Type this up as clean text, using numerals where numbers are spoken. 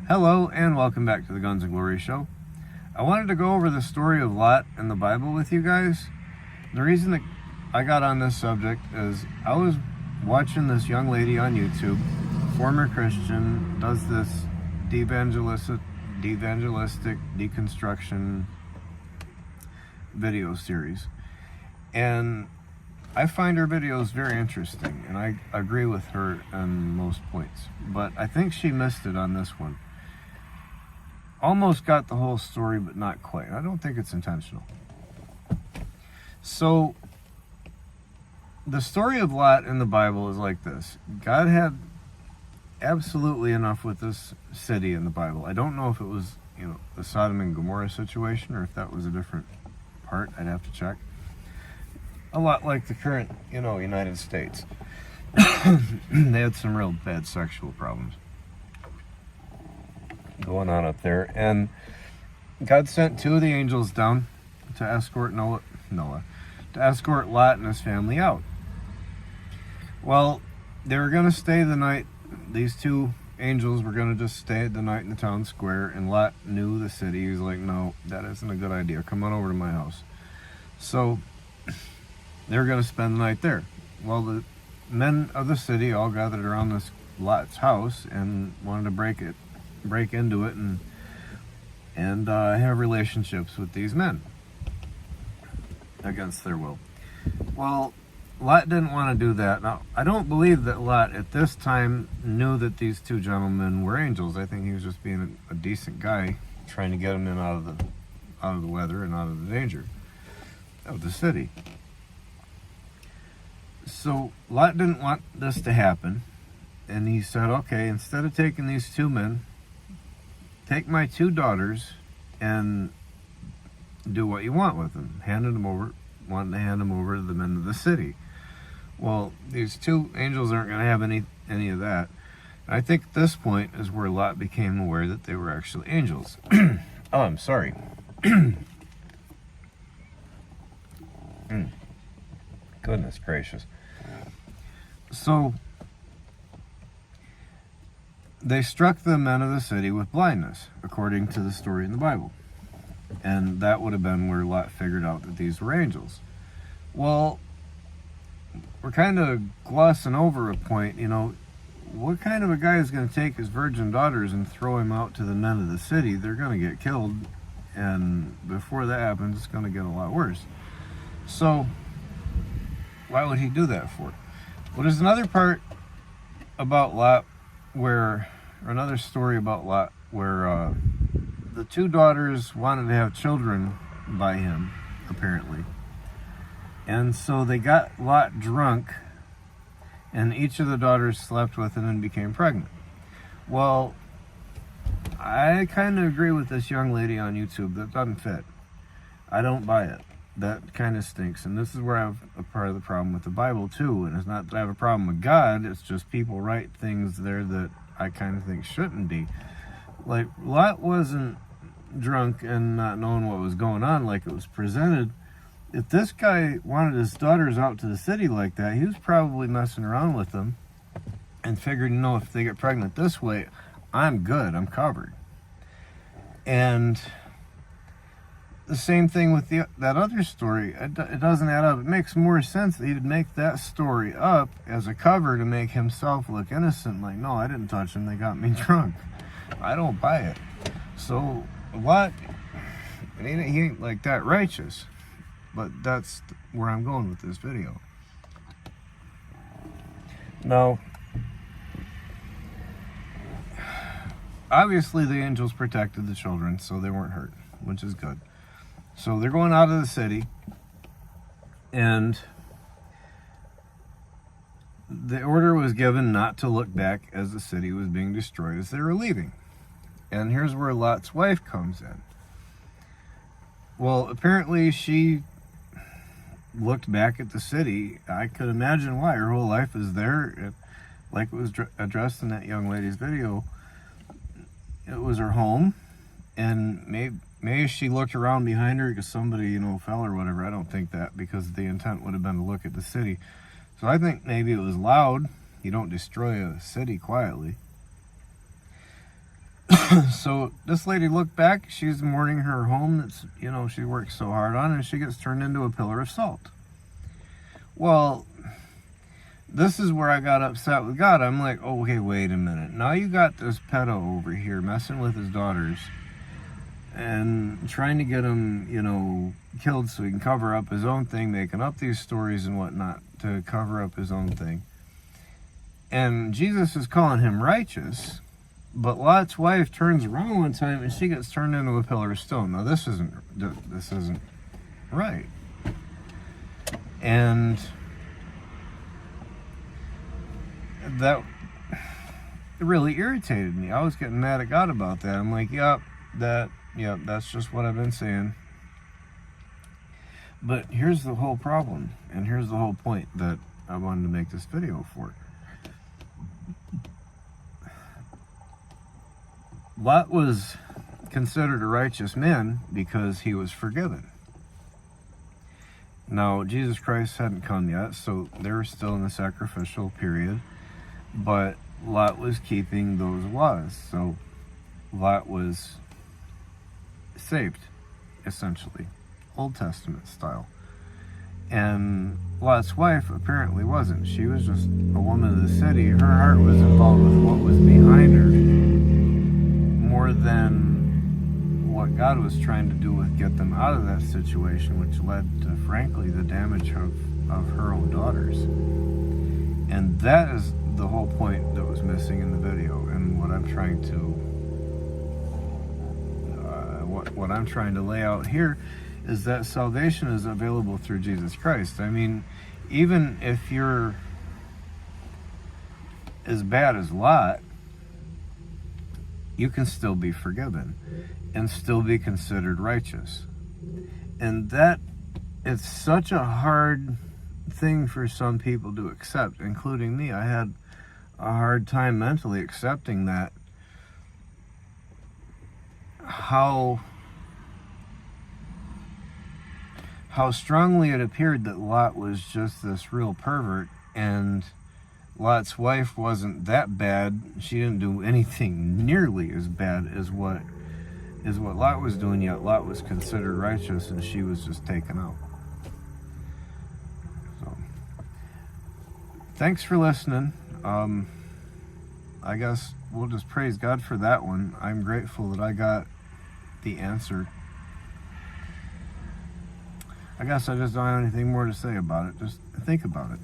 Hello and welcome back to the Guns and Glory show. I wanted to go over the story of Lot in the Bible with you guys. The reason that I got on this subject is I was watching this young lady on YouTube, former Christian, does this evangelistic deconstruction video series. And I find her videos very interesting, and I agree with her on most points. But I think she missed it on this one. Almost got the whole story, but not quite. I don't think it's intentional. So, the story of Lot in the Bible is like this. God had absolutely enough with this city in the Bible. I don't know if it was, the Sodom and Gomorrah situation, or if that was a different part. I'd have to check. A lot like the current, United States. They had some real bad sexual problems going on up there, and God sent two of the angels down to escort Noah to escort Lot and his family out. Well, they were going to stay the night. These two angels were going to just stay the night in the town square, and Lot knew the city. He was like, no, that isn't a good idea. Come on over to my house. So they were going to spend the night there. Well, the men of the city all gathered around this Lot's house and wanted to break into it and have relationships with these men against their will. Well, Lot didn't want to do that. Now, I don't believe that Lot at this time knew that these two gentlemen were angels. I think he was just being a decent guy, trying to get them in out of the weather and out of the danger of the city. So Lot didn't want this to happen, and he said, okay, instead of taking these two men, take my two daughters and do what you want with them. Wanted to hand them over to the men of the city. Well, these two angels aren't going to have any of that. I think at this point is where Lot became aware that they were actually angels. Oh, I'm sorry. Goodness gracious. So they struck the men of the city with blindness, according to the story in the Bible. And that would have been where Lot figured out that these were angels. Well, we're kind of glossing over a point, what kind of a guy is going to take his virgin daughters and throw him out to the men of the city? They're going to get killed, and before that happens, it's going to get a lot worse. So, why would he do that for? Well, there's another part about Lot another story about Lot where the two daughters wanted to have children by him, apparently. And so they got Lot drunk, and each of the daughters slept with him and became pregnant. Well, I kind of agree with this young lady on YouTube. That doesn't fit. I don't buy it. That kind of stinks. And this is where I have a part of the problem with the Bible, too. And it's not that I have a problem with God. It's just people write things there that I kind of think shouldn't be. Like, Lot wasn't drunk and not knowing what was going on like it was presented. If this guy wanted his daughters out to the city like that, he was probably messing around with them and figured, if they get pregnant this way, I'm good, I'm covered. And the same thing with that other story. It doesn't add up. It makes more sense that he'd make that story up as a cover to make himself look innocent. Like, no, I didn't touch him. They got me drunk. I don't buy it. So, what? He ain't like that righteous. But that's where I'm going with this video. Now, obviously the angels protected the children, so they weren't hurt, which is good. So they're going out of the city, and the order was given not to look back as the city was being destroyed as they were leaving. And here's where Lot's wife comes in. Well, apparently she looked back at the city. I could imagine why. Her whole life is there. Like it was addressed in that young lady's video, it was her home, and maybe she looked around behind her because somebody, fell or whatever. I don't think that, because the intent would have been to look at the city. So I think maybe it was loud. You don't destroy a city quietly. So this lady looked back, she's mourning her home that's, she worked so hard on, and she gets turned into a pillar of salt. Well, this is where I got upset with God. I'm like, okay, wait a minute. Now you got this pedo over here messing with his daughters and trying to get him, killed so he can cover up his own thing, making up these stories and whatnot to cover up his own thing. And Jesus is calling him righteous, but Lot's wife turns around one time and she gets turned into a pillar of stone. Now this isn't right. And that really irritated me. I was getting mad at God about that. I'm like, yep, that's just what I've been saying. But here's the whole problem, and here's the whole point that I wanted to make this video for. Lot was considered a righteous man because he was forgiven. Now, Jesus Christ hadn't come yet, so they were still in the sacrificial period, but Lot was keeping those laws, so Lot was saved, essentially, Old Testament style. And Lot's wife apparently wasn't. She was just a woman of the city. Her heart was involved with what was behind her more than what God was trying to do with get them out of that situation, which led to, frankly, the damage of her own daughters. And that is the whole point that was missing in the video, and what I'm trying to lay out here is that salvation is available through Jesus Christ. I mean, even if you're as bad as Lot, you can still be forgiven and still be considered righteous. And that, it's such a hard thing for some people to accept, including me. I had a hard time mentally accepting that, how strongly it appeared that Lot was just this real pervert, and Lot's wife wasn't that bad. She didn't do anything nearly as bad as what Lot was doing, yet Lot was considered righteous and she was just taken out. So, thanks for listening. I guess we'll just praise God for that one. I'm grateful that I got the answer. I guess I just don't have anything more to say about it. Just think about it.